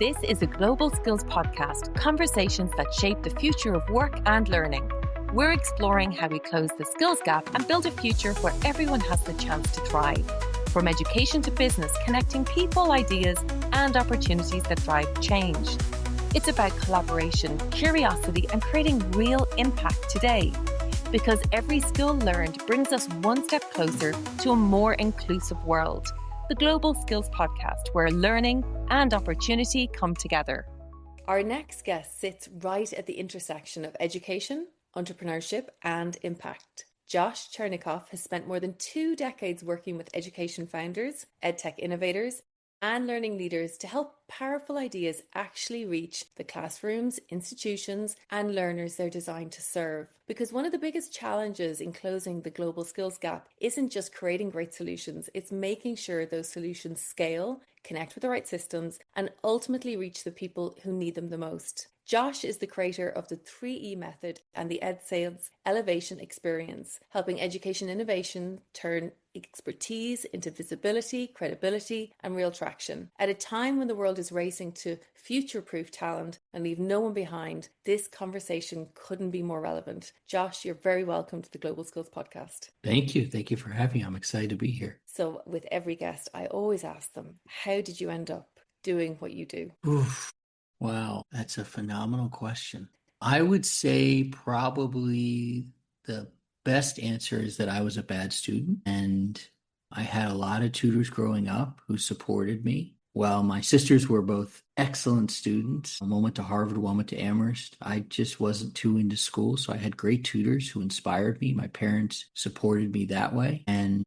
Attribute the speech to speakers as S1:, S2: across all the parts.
S1: This is a Global Skills Podcast, conversations that shape the future of work and learning. We're exploring how we close the skills gap and build a future where everyone has the chance to thrive. From education to business, connecting people, ideas, and opportunities that drive change. It's about collaboration, curiosity, and creating real impact today. Because every skill learned brings us one step closer to a more inclusive world. The Global Skills Podcast, where learning and opportunity come together.
S2: Our next guest sits right at the intersection of education, entrepreneurship, and impact. Josh Chernikoff has spent more than 2 decades working with education founders, EdTech innovators, and learning leaders to help powerful ideas actually reach the classrooms, institutions, and learners they're designed to serve. Because one of the biggest challenges in closing the global skills gap isn't just creating great solutions, it's making sure those solutions scale, connect with the right systems, and ultimately reach the people who need them the most. Josh is the creator of the 3E method and the EdSales Elevation Experience, helping education innovation turn expertise into visibility, credibility, and real traction. At a time when the world is racing to future-proof talent and leave no one behind, this conversation couldn't be more relevant. Josh, you're very welcome to the Global Skills Podcast.
S3: Thank you. Thank you for having me. I'm excited to be here.
S2: So with every guest, I always ask them, how did you end up doing what you do?
S3: Oof. Wow, that's a phenomenal question. I would say probably the best answer is that I was a bad student, and I had a lot of tutors growing up who supported me. While my sisters were both excellent students, one went to Harvard, one went to Amherst, I just wasn't too into school, so I had great tutors who inspired me. My parents supported me that way. And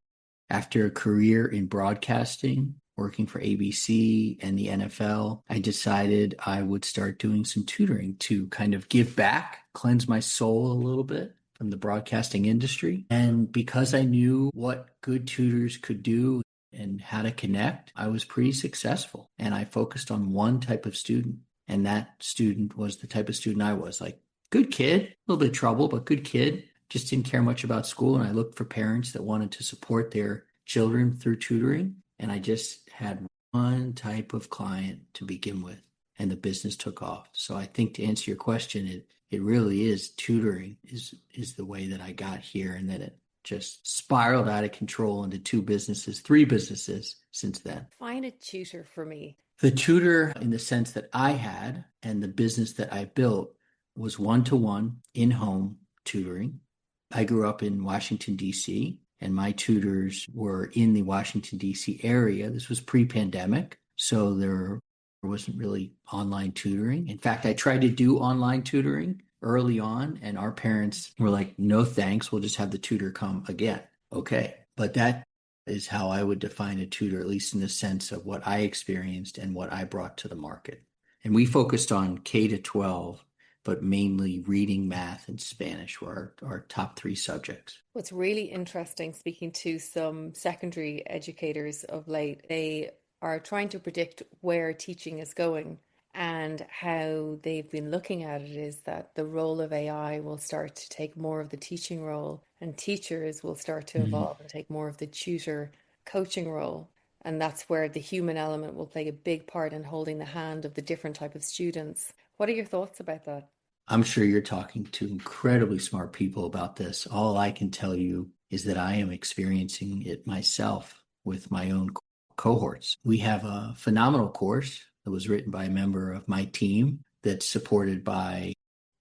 S3: after a career in broadcasting, working for ABC and the NFL, I decided I would start doing some tutoring to kind of give back, cleanse my soul a little bit from the broadcasting industry. And because I knew what good tutors could do and how to connect, I was pretty successful. And I focused on one type of student. And that student was the type of student I was, like, good kid, a little bit of trouble, but good kid. Just didn't care much about school. And I looked for parents that wanted to support their children through tutoring. And I just had one type of client to begin with, and the business took off. So I think to answer your question, it really is tutoring is the way that I got here, and that it just spiraled out of control into 2 businesses, 3 businesses since then.
S2: Find a tutor for me.
S3: The tutor, in the sense that I had, and the business that I built, was one-to-one in-home tutoring. I grew up in Washington, D.C., and my tutors were in the Washington, D.C. area. This was pre-pandemic, so there wasn't really online tutoring. In fact, I tried to do online tutoring early on, and our parents were like, no thanks, we'll just have the tutor come again. Okay, but that is how I would define a tutor, at least in the sense of what I experienced and what I brought to the market. And we focused on K to 12, but mainly reading, math, and Spanish were our top 3 subjects.
S2: What's really interesting, speaking to some secondary educators of late, they are trying to predict where teaching is going, and how they've been looking at it is that the role of AI will start to take more of the teaching role, and teachers will start to evolve and take more of the tutor coaching role. And that's where the human element will play a big part in holding the hand of the different type of students. What are your thoughts about that?
S3: I'm sure you're talking to incredibly smart people about this. All I can tell you is that I am experiencing it myself with my own cohorts. We have a phenomenal course that was written by a member of my team that's supported by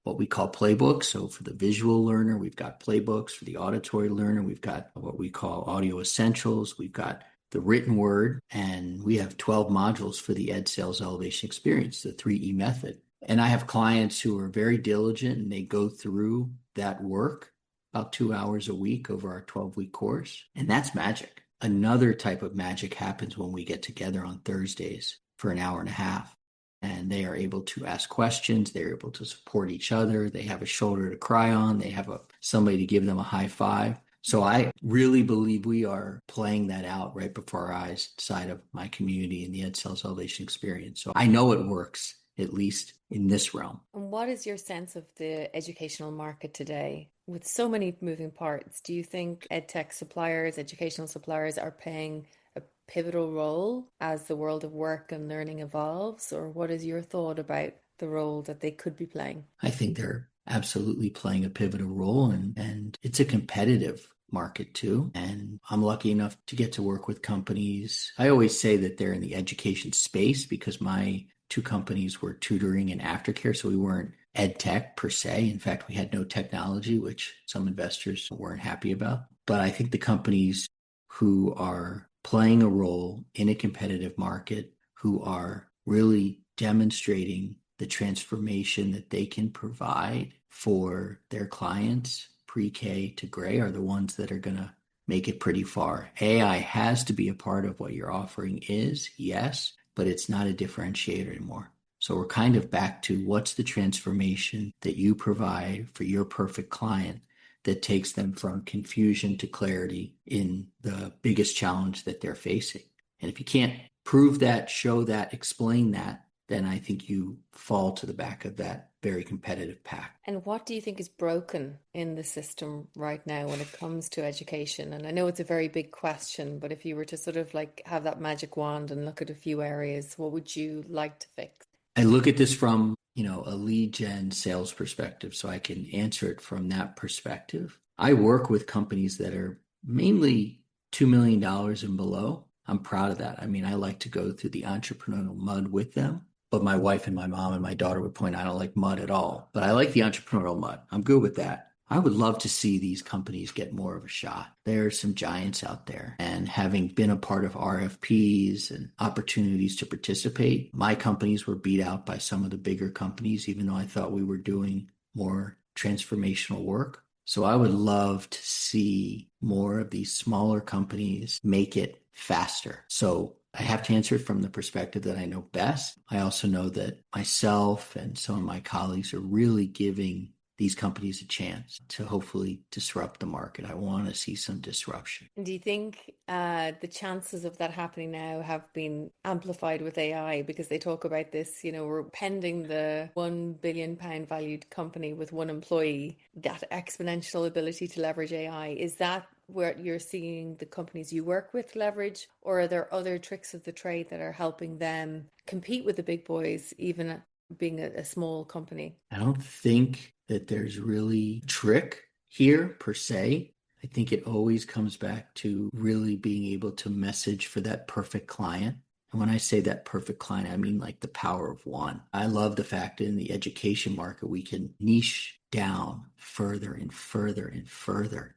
S3: what we call playbooks. So for the visual learner, we've got playbooks. For the auditory learner, we've got what we call audio essentials. We've got the written word, and we have 12 modules for the EdSales Elevation Experience, the 3E method. And I have clients who are very diligent, and they go through that work about 2 hours a week over our 12-week course. And that's magic. Another type of magic happens when we get together on Thursdays for an hour and a half. And they are able to ask questions. They're able to support each other. They have a shoulder to cry on. They have somebody to give them a high five. So I really believe we are playing that out right before our eyes inside of my community in the EdSales Elevation Experience. So I know it works, at least in this realm.
S2: And what is your sense of the educational market today? With so many moving parts, do you think EdTech suppliers, educational suppliers, are paying a pivotal role as the world of work and learning evolves? Or what is your thought about the role that they could be playing?
S3: I think they're absolutely playing a pivotal role, and it's a competitive market too. And I'm lucky enough to get to work with companies. I always say that they're in the education space because my two companies were tutoring and aftercare. So we weren't EdTech per se. In fact, we had no technology, which some investors weren't happy about. But I think the companies who are playing a role in a competitive market, who are really demonstrating the transformation that they can provide for their clients, pre-K to gray, are the ones that are going to make it pretty far. AI has to be a part of what your offering is, yes, but it's not a differentiator anymore. So we're kind of back to what's the transformation that you provide for your perfect client that takes them from confusion to clarity in the biggest challenge that they're facing. And if you can't prove that, show that, explain that, then I think you fall to the back of that very competitive pack.
S2: And what do you think is broken in the system right now when it comes to education? And I know it's a very big question, but if you were to sort of like have that magic wand and look at a few areas, what would you like to fix?
S3: I look at this from, a lead gen sales perspective, so I can answer it from that perspective. I work with companies that are mainly $2 million and below. I'm proud of that. I mean, I like to go through the entrepreneurial mud with them. But my wife and my mom and my daughter would point out I don't like mud at all. But I like the entrepreneurial mud. I'm good with that. I would love to see these companies get more of a shot. There are some giants out there. And having been a part of RFPs and opportunities to participate, my companies were beat out by some of the bigger companies, even though I thought we were doing more transformational work. So I would love to see more of these smaller companies make it faster. So I have to answer it from the perspective that I know best. I also know that myself and some of my colleagues are really giving these companies a chance to hopefully disrupt the market. I want to see some disruption.
S2: And do you think the chances of that happening now have been amplified with AI? Because they talk about this, we're pending the £1 billion valued company with one employee, that exponential ability to leverage AI. Is that where you're seeing the companies you work with leverage, or are there other tricks of the trade that are helping them compete with the big boys, even being a small company?
S3: I don't think that there's really a trick here per se. I think it always comes back to really being able to message for that perfect client. And when I say that perfect client, I mean like the power of one. I love the fact that in the education market, we can niche down further and further and further.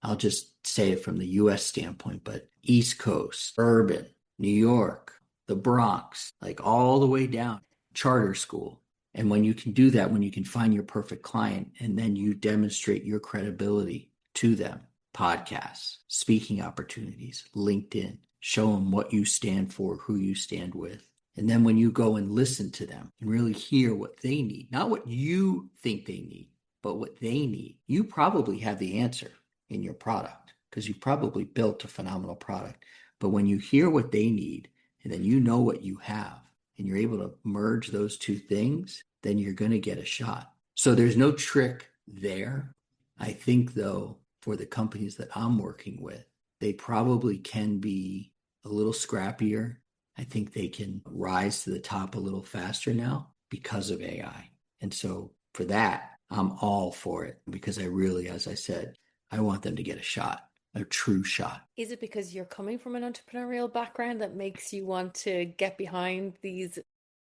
S3: I'll just say it from the US standpoint, but East Coast, urban, New York, the Bronx, like all the way down, charter school. And when you can do that, when you can find your perfect client and then you demonstrate your credibility to them, podcasts, speaking opportunities, LinkedIn, show them what you stand for, who you stand with. And then when you go and listen to them and really hear what they need, not what you think they need, but what they need, you probably have the answer in your product because you probably built a phenomenal product. But when you hear what they need and then you know what you have and you're able to merge those two things, then you're going to get a shot. So there's no trick there. I think, though, for the companies that I'm working with, they probably can be a little scrappier. I think they can rise to the top a little faster now because of AI. And so for that, I'm all for it because I really, as I said, I want them to get a shot, a true shot.
S2: Is it because you're coming from an entrepreneurial background that makes you want to get behind these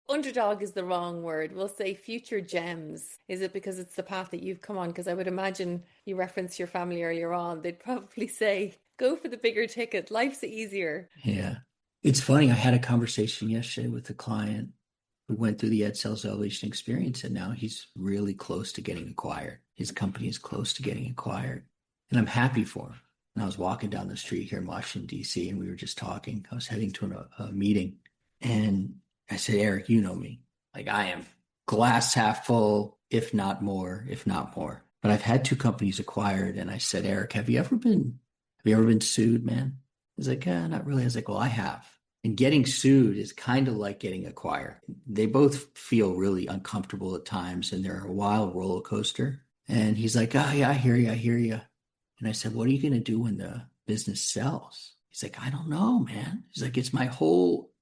S2: underdog is the wrong word, we'll say future gems? Is it because it's the path that you've come on? Because I would imagine you referenced your family earlier on. They'd probably say, go for the bigger ticket. Life's easier.
S3: Yeah. It's funny. I had a conversation yesterday with a client who went through the Ed Sales Elevation experience, and now he's really close to getting acquired. His company is close to getting acquired. And I'm happy for him. And I was walking down the street here in Washington, D.C., and we were just talking. I was heading to a meeting. And I said, Eric, you know me. Like I am glass half full, if not more, if not more. But I've had two companies acquired. And I said, Eric, have you ever been sued, man? He's like, not really. I was like, well, I have. And getting sued is kind of like getting acquired. They both feel really uncomfortable at times, and they're a wild roller coaster. And he's like, oh, yeah, I hear you. And I said, what are you going to do when the business sells? He's like, I don't know, man. He's like, it's my whole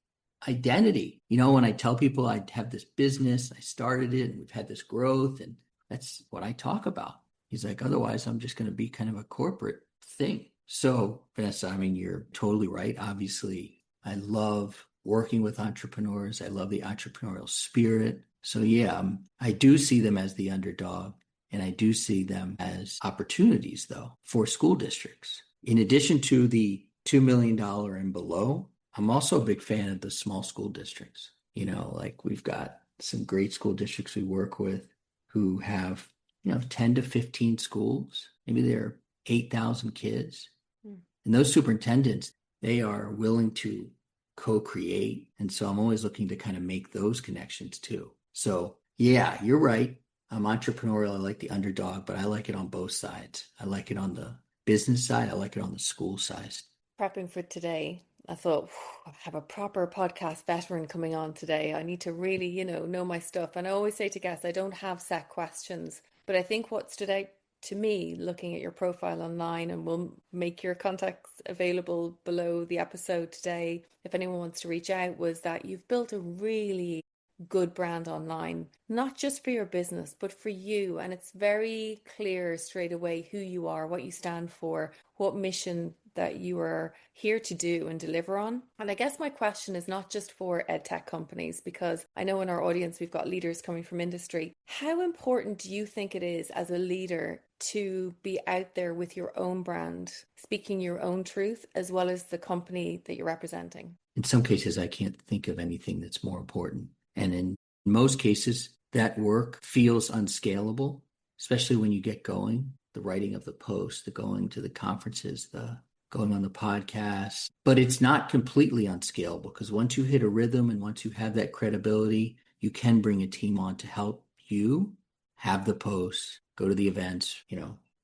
S3: identity. When I tell people I have this business, I started it and we've had this growth, and that's what I talk about. He's like, otherwise I'm just going to be kind of a corporate thing. So Vanessa, I mean, you're totally right. Obviously, I love working with entrepreneurs. I love the entrepreneurial spirit. So yeah, I do see them as the underdog, and I do see them as opportunities though for school districts. In addition to the $2 million and below, I'm also a big fan of the small school districts. Like we've got some great school districts we work with who have, 10 to 15 schools. Maybe there are 8,000 kids. And those superintendents, they are willing to co-create. And so I'm always looking to kind of make those connections too. So yeah, you're right. I'm entrepreneurial. I like the underdog, but I like it on both sides. I like it on the business side. I like it on the school side.
S2: Prepping for today, I thought, I have a proper podcast veteran coming on today. I need to really, know my stuff. And I always say to guests, I don't have set questions, but I think what stood out to me looking at your profile online, and we'll make your contacts available below the episode today if anyone wants to reach out, was that you've built a really good brand online, not just for your business, but for you. And it's very clear straight away who you are, what you stand for, what mission that you are here to do and deliver on. And I guess my question is not just for EdTech companies, because I know in our audience we've got leaders coming from industry. How important do you think it is as a leader to be out there with your own brand, speaking your own truth, as well as the company that you're representing?
S3: In some cases, I can't think of anything that's more important. And in most cases, that work feels unscalable, especially when you get going. The writing of the post, the going to the conferences, the going on the podcast. But it's not completely unscalable, because once you hit a rhythm and once you have that credibility, you can bring a team on to help you have the posts, go to the events,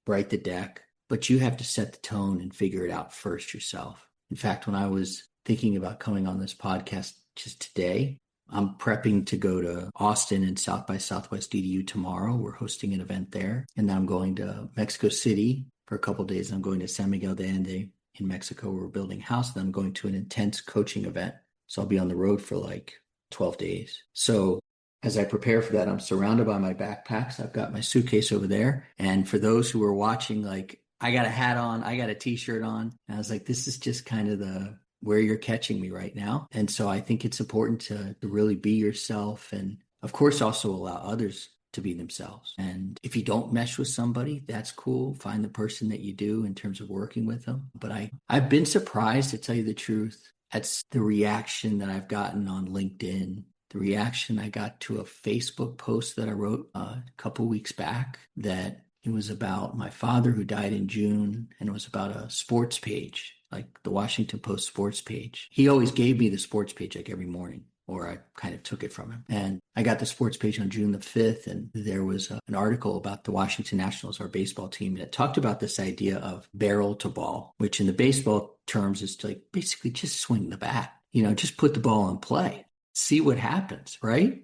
S3: write the deck. But you have to set the tone and figure it out first yourself. In fact, when I was thinking about coming on this podcast just today, I'm prepping to go to Austin and South by Southwest EDU tomorrow. We're hosting an event there. And then I'm going to Mexico City for a couple of days. I'm going to San Miguel de Allende in Mexico. We're building a house. Then I'm going to an intense coaching event. So I'll be on the road for like 12 days. So as I prepare for that, I'm surrounded by my backpacks. I've got my suitcase over there. And for those who are watching, like, I got a hat on, I got a t-shirt on. And I was like, this is just kind of where you're catching me right now. And so I think it's important to really be yourself, and of course also allow others to be themselves. And if you don't mesh with somebody, that's cool. Find the person that you do in terms of working with them. But I've been surprised, to tell you the truth, at the reaction that I've gotten on LinkedIn, the reaction I got to a Facebook post that I wrote a couple weeks back, that it was about my father who died in June, and it was about a sports page, like the Washington Post sports page. He always gave me the sports page like every morning, or I kind of took it from him. And I got the sports page on June the 5th, and there was an article about the Washington Nationals, our baseball team, and it talked about this idea of barrel to ball, which in the baseball terms is like basically just swing the bat, just put the ball in play, see what happens, right?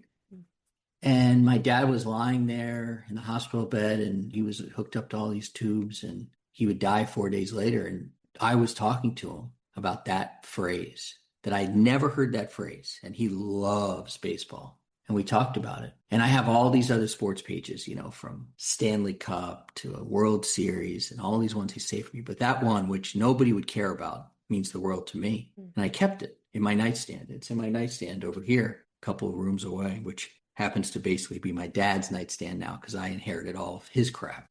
S3: And my dad was lying there in the hospital bed, and he was hooked up to all these tubes, and he would die 4 days later. And I was talking to him about that phrase, that I'd never heard that phrase. And he loves baseball. And we talked about it. And I have all these other sports pages, from Stanley Cup to a World Series, and all these ones he saved for me. But that one, which nobody would care about, means the world to me. And I kept it in my nightstand. It's in my nightstand over here, a couple of rooms away, which happens to basically be my dad's nightstand now, because I inherited all of his crap.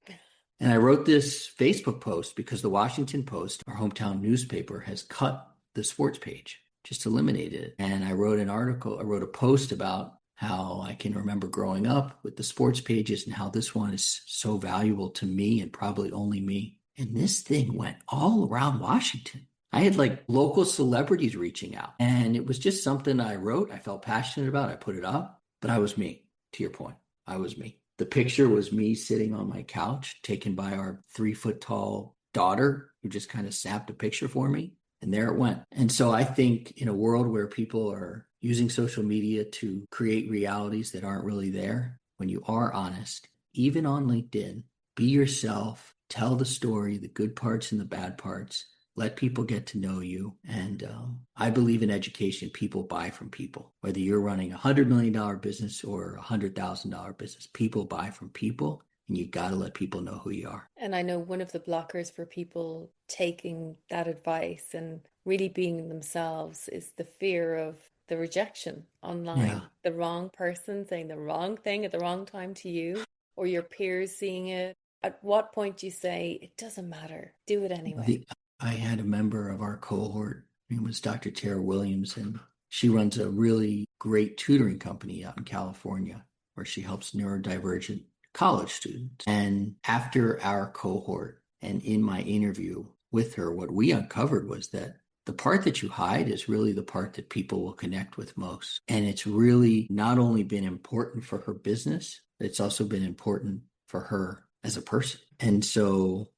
S3: And I wrote this Facebook post because the Washington Post, our hometown newspaper, has cut the sports page, just eliminated it. And I wrote a post about how I can remember growing up with the sports pages and how this one is so valuable to me, and probably only me. And this thing went all around Washington. I had like local celebrities reaching out, and it was just something I wrote. I felt passionate about. I put it up. But I was me, to your point. I was me. The picture was me sitting on my couch, taken by our 3-foot-tall daughter, who just kind of snapped a picture for me. And there it went. And so I think in a world where people are using social media to create realities that aren't really there, when you are honest, even on LinkedIn, be yourself, tell the story, the good parts and the bad parts, let people get to know you. And I believe in education. People buy from people. Whether you're running $100 million business or $100,000 business, people buy from people, and you got to let people know who you are.
S2: And I know one of the blockers for people taking that advice and really being themselves is the fear of the rejection online.
S3: Yeah.
S2: The wrong person saying the wrong thing at the wrong time to you, or your peers seeing it. At what point do you say, it doesn't matter, do it anyway?
S3: I had a member of our cohort. Her name was Dr. Tara Williams, and she runs a really great tutoring company out in California where she helps neurodivergent college students. And after our cohort and in my interview with her, what we uncovered was that the part that you hide is really the part that people will connect with most. And it's really not only been important for her business, it's also been important for her as a person. And so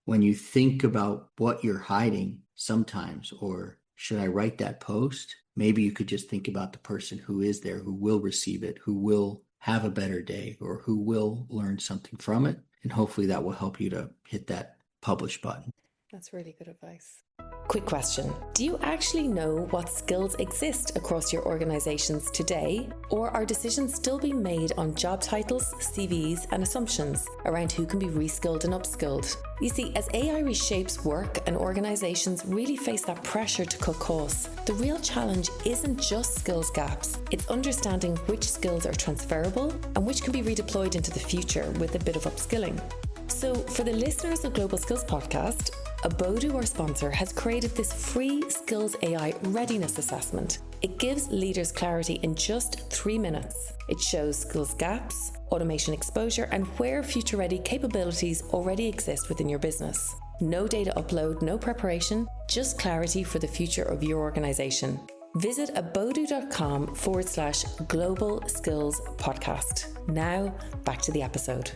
S3: when you think about what you're hiding sometimes, or should I write that post? Maybe you could just think about the person who is there, who will receive it, who will have a better day, or who will learn something from it. And hopefully that will help you to hit that publish button.
S2: That's really good advice.
S4: Quick question. Do you actually know what skills exist across your organizations today? Or are decisions still being made on job titles, CVs, and assumptions around who can be reskilled and upskilled? You see, as AI reshapes work and organizations really face that pressure to cut costs, the real challenge isn't just skills gaps. It's understanding which skills are transferable and which can be redeployed into the future with a bit of upskilling. So for the listeners of Global Skills Podcast, Abodu, our sponsor, has created this free Skills AI readiness assessment. It gives leaders clarity in just 3 minutes. It shows skills gaps, automation exposure, and where future-ready capabilities already exist within your business. No data upload, no preparation, just clarity for the future of your organization. Visit abodu.com/global skills podcast. Now, back to the episode.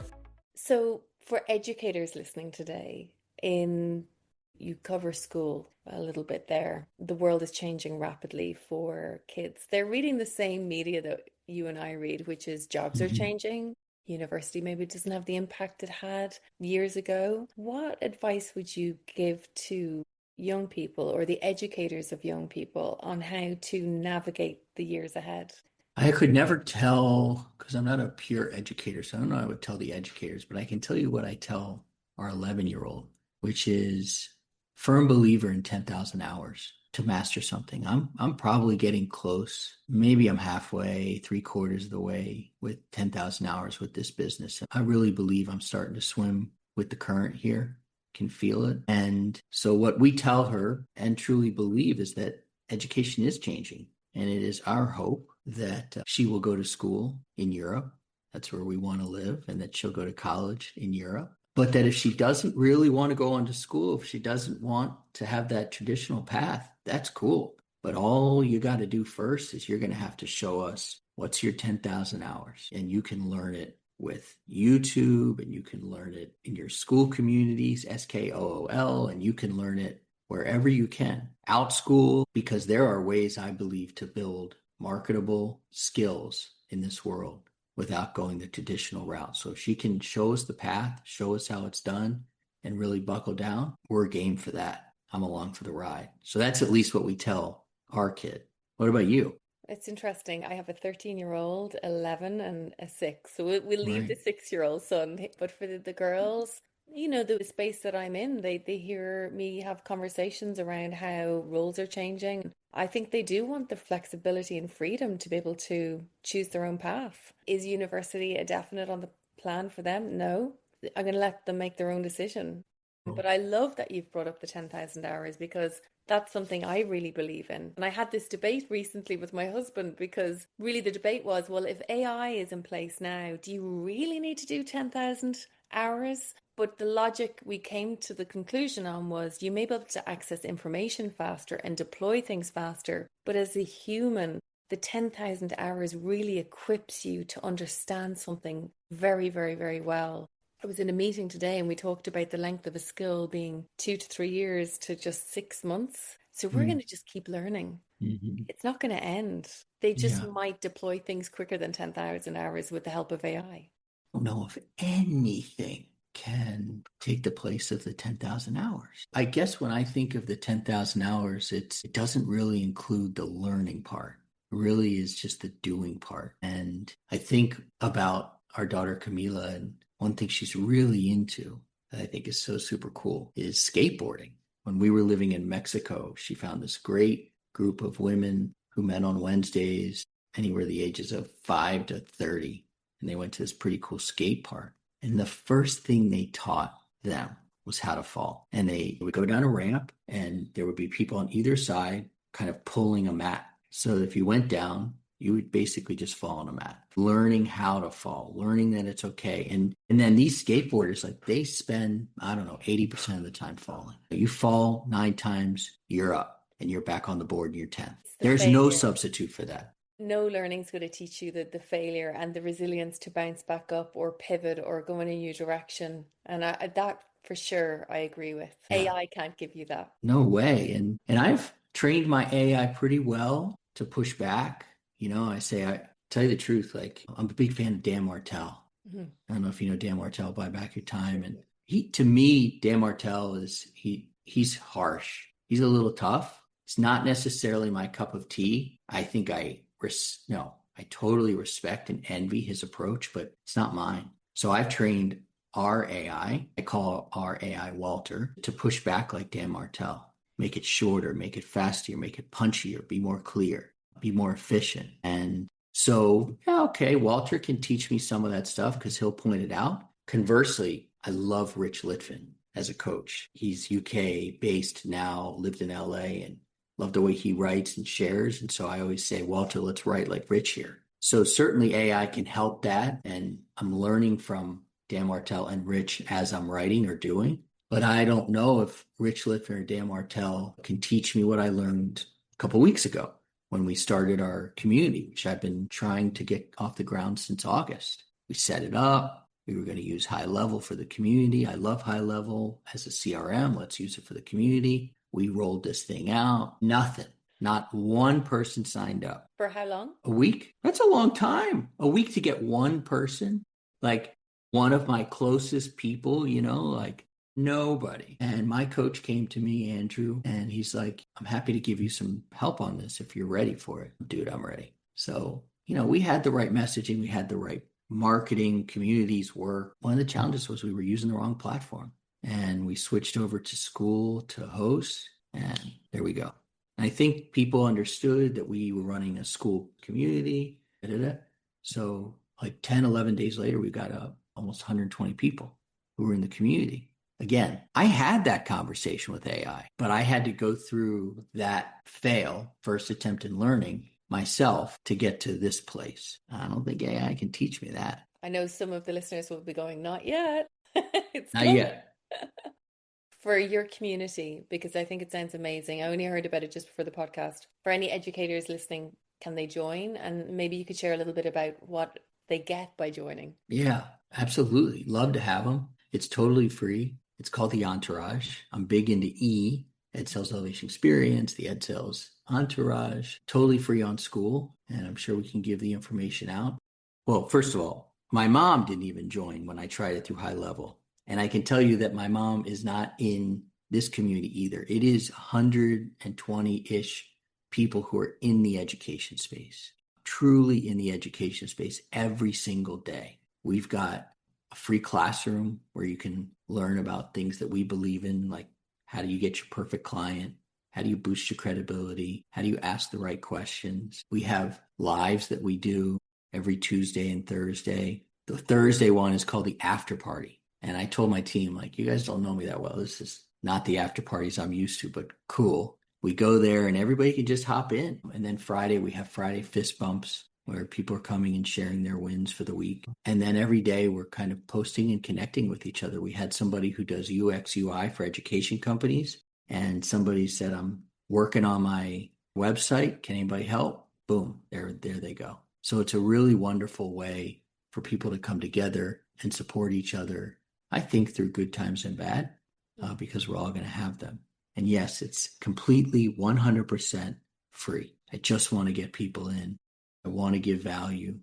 S2: So for educators listening today, you cover school a little bit there. The world is changing rapidly for kids. They're reading the same media that you and I read, which is jobs are changing. University maybe doesn't have the impact it had years ago. What advice would you give to young people or the educators of young people on how to navigate the years ahead?
S3: I could never tell, because I'm not a pure educator, so I don't know I would tell the educators, but I can tell you what I tell our 11-year-old, which is firm believer in 10,000 hours to master something. I'm probably getting close. Maybe I'm halfway, 3/4 of the way with 10,000 hours with this business. I really believe I'm starting to swim with the current here, can feel it. And so what we tell her and truly believe is that education is changing. And it is our hope that she will go to school in Europe. That's where we want to live, and that she'll go to college in Europe. But that if she doesn't really want to go on to school, if she doesn't want to have that traditional path, that's cool. But all you got to do first is you're going to have to show us what's your 10,000 hours. And you can learn it with YouTube, and you can learn it in your school communities, SKOOL, and you can learn it wherever you can. Outschool, because there are ways, I believe, to build marketable skills in this world without going the traditional route. So if she can show us the path, show us how it's done, and really buckle down, we're game for that. I'm along for the ride. So that's at least what we tell our kid. What about you?
S2: It's interesting. I have a 13-year-old, 11, and a 6. So we'll leave the
S3: Right.
S2: 6-year-old son. But for the girls, the space that I'm in, they hear me have conversations around how roles are changing. I think they do want the flexibility and freedom to be able to choose their own path. Is university a definite on the plan for them? No. I'm going to let them make their own decision. But I love that you've brought up the 10,000 hours, because that's something I really believe in. And I had this debate recently with my husband, because really the debate was, well, if AI is in place now, do you really need to do 10,000 hours? But the logic we came to the conclusion on was you may be able to access information faster and deploy things faster. But as a human, the 10,000 hours really equips you to understand something very, very, very well. I was in a meeting today and we talked about the length of a skill being 2 to 3 years to just 6 months. So we're going to just keep learning.
S3: Mm-hmm.
S2: It's not going to end. They just
S3: Yeah.
S2: might deploy things quicker than 10,000 hours with the help of AI.
S3: I don't know if anything can take the place of the 10,000 hours. I guess when I think of the 10,000 hours, it doesn't really include the learning part. It really is just the doing part. And I think about our daughter Camila, and one thing she's really into that I think is so super cool is skateboarding. When we were living in Mexico, she found this great group of women who met on Wednesdays, anywhere the ages of 5 to 30. And they went to this pretty cool skate park. And the first thing they taught them was how to fall. And they would go down a ramp, and there would be people on either side kind of pulling a mat. So if you went down, you would basically just fall on a mat. Learning how to fall, learning that it's okay. And then these skateboarders, like, they spend, 80% of the time falling. You fall 9 times, you're up, and you're back on the board in your 10th. There's no substitute for that.
S2: No learning's going to teach you the failure and the resilience to bounce back up or pivot or go in a new direction. And that for sure I agree with. Yeah. AI can't give you that.
S3: No way. And I've trained my AI pretty well to push back. I tell you the truth, like, I'm a big fan of Dan Martell. Mm-hmm. I don't know if you know Dan Martell, Buy Back Your Time. And to me, Dan Martell he's harsh. He's a little tough. It's not necessarily my cup of tea. I think I totally respect and envy his approach, but it's not mine. So I've trained our AI, I call our AI Walter, to push back like Dan Martell. Make it shorter, make it faster, make it punchier, be more clear, be more efficient. And so, Walter can teach me some of that stuff because he'll point it out. Conversely, I love Rich Litvin as a coach. He's UK based now, lived in LA, and love the way he writes and shares. And so I always say, Walter, let's write like Rich here. So certainly AI can help that. And I'm learning from Dan Martell and Rich as I'm writing or doing. But I don't know if Rich Litvin or Dan Martell can teach me what I learned a couple of weeks ago when we started our community, which I've been trying to get off the ground since August. We set it up. We were going to use High Level for the community. I love High Level as a CRM. Let's use it for the community. We rolled this thing out. Nothing. Not one person signed up.
S2: For how long?
S3: A week. That's a long time. A week to get one person. Like one of my closest people, like nobody. And my coach came to me, Andrew, and he's like, I'm happy to give you some help on this if you're ready for it. Dude, I'm ready. So, we had the right messaging. We had the right marketing, communities work. One of the challenges was we were using the wrong platform. And we switched over to school to host, and there we go. And I think people understood that we were running a school community. So like 10, 11 days later, we got almost 120 people who were in the community. Again, I had that conversation with AI, but I had to go through that first attempt in learning myself to get to this place. I don't think AI can teach me that.
S2: I know some of the listeners will be going, not yet.
S3: Not yet.
S2: For your community, because I think it sounds amazing. I only heard about it just before the podcast. For any educators listening, can they join? And maybe you could share a little bit about what they get by joining.
S3: Yeah, absolutely. Love to have them. It's totally free. It's called the Entourage. I'm big into Ed Sales Elevation Experience, the Ed Sales Entourage. Totally free on school. And I'm sure we can give the information out. Well, first of all, my mom didn't even join when I tried it through High Level. And I can tell you that my mom is not in this community either. It is 120-ish people who are in the education space, truly in the education space every single day. We've got a free classroom where you can learn about things that we believe in, like how do you get your perfect client? How do you boost your credibility? How do you ask the right questions? We have lives that we do every Tuesday and Thursday. The Thursday one is called the After Party. And I told my team, like, you guys don't know me that well. This is not the after parties I'm used to, but cool. We go there and everybody can just hop in. And then Friday, we have Friday fist bumps where people are coming and sharing their wins for the week. And then every day we're kind of posting and connecting with each other. We had somebody who does UX, UI for education companies. And somebody said, I'm working on my website. Can anybody help? Boom, there they go. So it's a really wonderful way for people to come together and support each other. I think through good times and bad, because we're all going to have them. And yes, it's completely 100% free. I just want to get people in. I want to give value.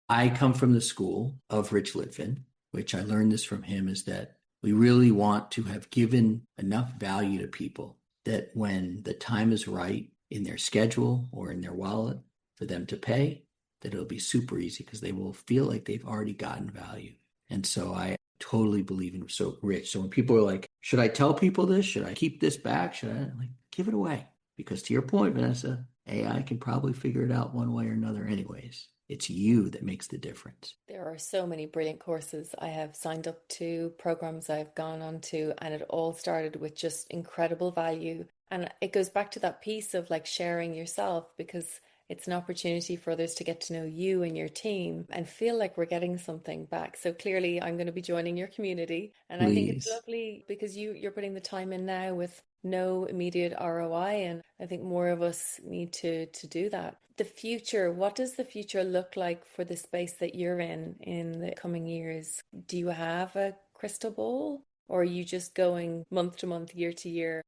S3: I come from the school of Rich Litvin, which I learned this from him, is that We really want to have given enough value to people that when the time is right in their schedule or in their wallet for them to pay, that it'll be super easy because they will feel like they've already gotten value. And so I totally believe in So Rich. So when people are like, should I tell people this? Should I keep this back? Should I give it away? Because to your point, Vanessa, AI can probably figure it out one way or another anyways. It's you that makes the difference.
S2: There are so many brilliant courses I have signed up to, programs I've gone on to, and it all started with just incredible value. And it goes back to that piece of like sharing yourself, because it's an opportunity for others to get to know you and your team and feel like we're getting something back. So clearly I'm going to be joining your community. And
S3: Please.
S2: I think it's lovely because you're putting the time in now with no immediate ROI. And I think more of us need to do that. The future, what does the future look like for the space that you're in the coming years? Do you have a crystal ball, or are you just going month to month, year to year?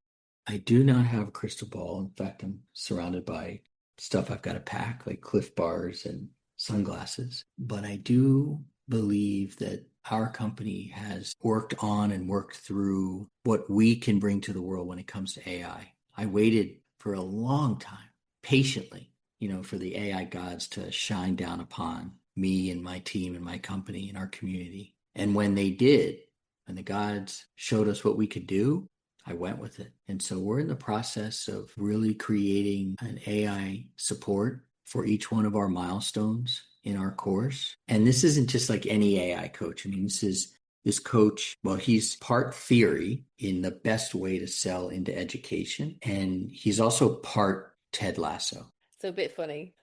S3: I do not have a crystal ball. In fact, I'm surrounded by stuff I've got to pack, like Cliff Bars and sunglasses. But I do believe that our company has worked on and worked through what we can bring to the world when it comes to AI. I waited for a long time, patiently, for the AI gods to shine down upon me and my team and my company and our community. And when they did, and the gods showed us what we could do, I went with it. And so we're in the process of really creating an AI support for each one of our milestones in our course. And this isn't just like any AI coach. I mean, this coach, well, he's part theory in the best way to sell into education. And he's also part Ted Lasso.
S2: So a bit funny.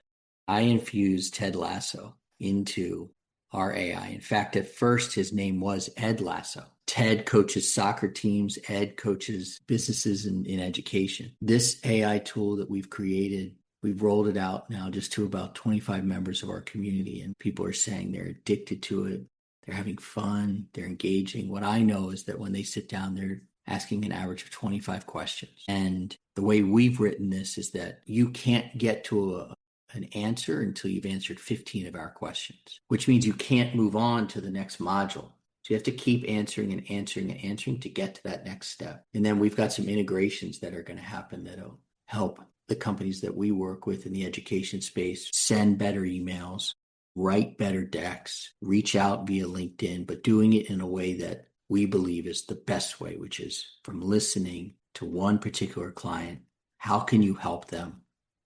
S3: I infused Ted Lasso into our AI. In fact, at first, his name was Ed Lasso. Ted coaches soccer teams. Ed coaches businesses in education. This AI tool that we've created, we've rolled it out now just to about 25 members of our community, and people are saying they're addicted to it. They're having fun. They're engaging. What I know is that when they sit down, they're asking an average of 25 questions. And the way we've written this is that you can't get to an answer until you've answered 15 of our questions, which means you can't move on to the next module. So you have to keep answering and answering and answering to get to that next step. And then we've got some integrations that are going to happen that'll help the companies that we work with in the education space send better emails, write better decks, reach out via LinkedIn, but doing it in a way that we believe is the best way, which is from listening to one particular client. How can you help them?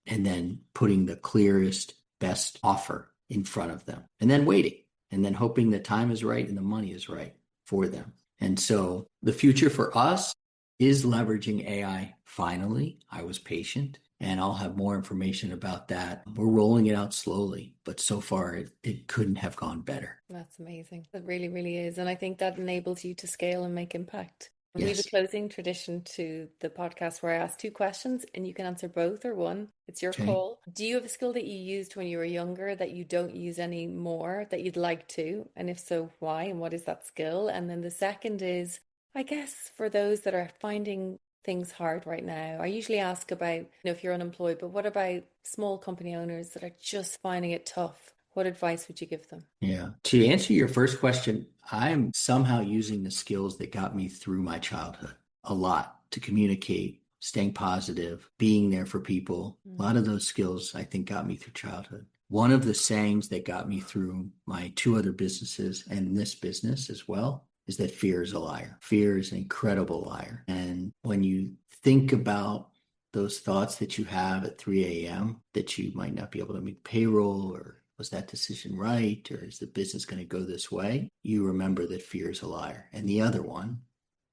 S3: And then putting the clearest, best offer in front of them, and then waiting, and then hoping the time is right and the money is right for them. And so the future for us is leveraging AI. Finally, I was patient, and I'll have more information about that. We're rolling it out slowly, but so far it couldn't have gone better.
S2: That's amazing. It really, really is. And I think that enables you to scale and make impact.
S3: Yes.
S2: We have a closing tradition to the podcast where I ask 2 questions and you can answer both or one. It's your call. Do you have a skill that you used when you were younger that you don't use anymore that you'd like to? And if so, why? And what is that skill? And then the second is, I guess, for those that are finding things hard right now, I usually ask about, if you're unemployed, but what about small company owners that are just finding it tough? What advice would you give them?
S3: Yeah. To answer your first question, I'm somehow using the skills that got me through my childhood a lot to communicate, staying positive, being there for people. A lot of those skills, I think, got me through childhood. One of the sayings that got me through my 2 other businesses and this business as well is that fear is a liar. Fear is an incredible liar. And when you think about those thoughts that you have at 3 a.m. that you might not be able to make payroll, or was that decision right? Or is the business going to go this way? You remember that fear is a liar. And the other one,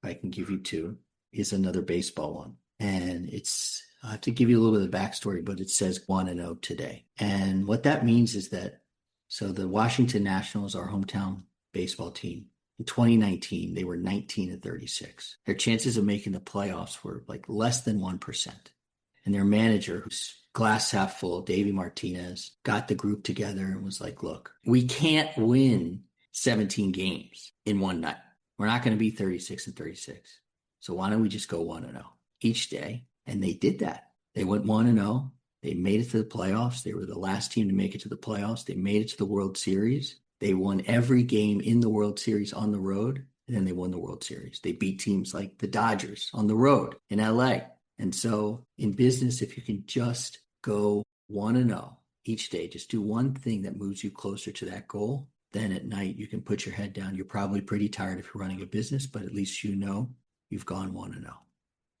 S3: if I can give you 2, is another baseball one. And I have to give you a little bit of the backstory, but it says 1-0 today. And what that means is that, so the Washington Nationals, our hometown baseball team, in 2019, they were 19-36. Their chances of making the playoffs were like less than 1%. And their manager, who's glass half full, Davey Martinez, got the group together and was like, look, we can't win 17 games in one night. We're not going to be 36-36. So why don't we just go 1-0 each day? And they did that. They went 1-0. They made it to the playoffs. They were the last team to make it to the playoffs. They made it to the World Series. They won every game in the World Series on the road. And then they won the World Series. They beat teams like the Dodgers on the road in LA. And so in business, if you can just go 1-0 each day, just do one thing that moves you closer to that goal, then at night you can put your head down. You're probably pretty tired if you're running a business, but at least you know you've gone 1-0.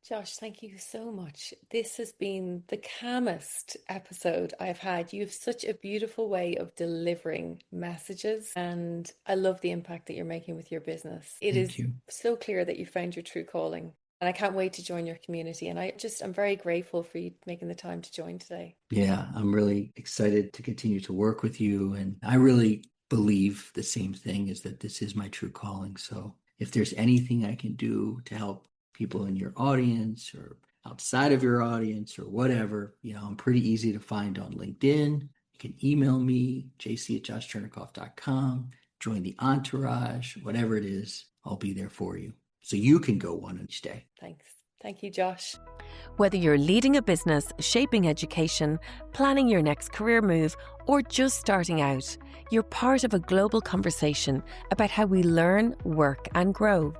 S2: Josh, thank you so much. This has been the calmest episode I've had. You have such a beautiful way of delivering messages, and I love the impact that you're making with your business. It is so clear that you found your true calling, and I can't wait to join your community. And I'm very grateful for you making the time to join today.
S3: Yeah, I'm really excited to continue to work with you. And I really believe the same thing, is that this is my true calling. So if there's anything I can do to help people in your audience or outside of your audience or whatever, I'm pretty easy to find on LinkedIn. You can email me, jc@joshchernikoff.com, join the entourage, whatever it is, I'll be there for you. So you can go one each day.
S2: Thanks. Thank you, Josh.
S1: Whether you're leading a business, shaping education, planning your next career move, or just starting out, you're part of a global conversation about how we learn, work, and grow.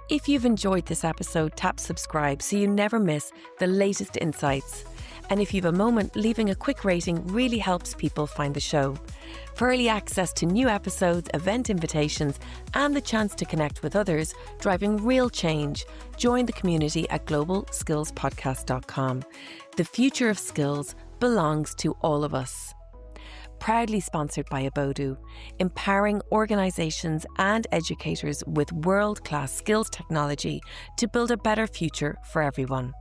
S1: If you've enjoyed this episode, tap subscribe so you never miss the latest insights. And if you've a moment, leaving a quick rating really helps people find the show. For early access to new episodes, event invitations, and the chance to connect with others driving real change, join the community at globalskillspodcast.com. The future of skills belongs to all of us. Proudly sponsored by Abodu, empowering organisations and educators with world-class skills technology to build a better future for everyone.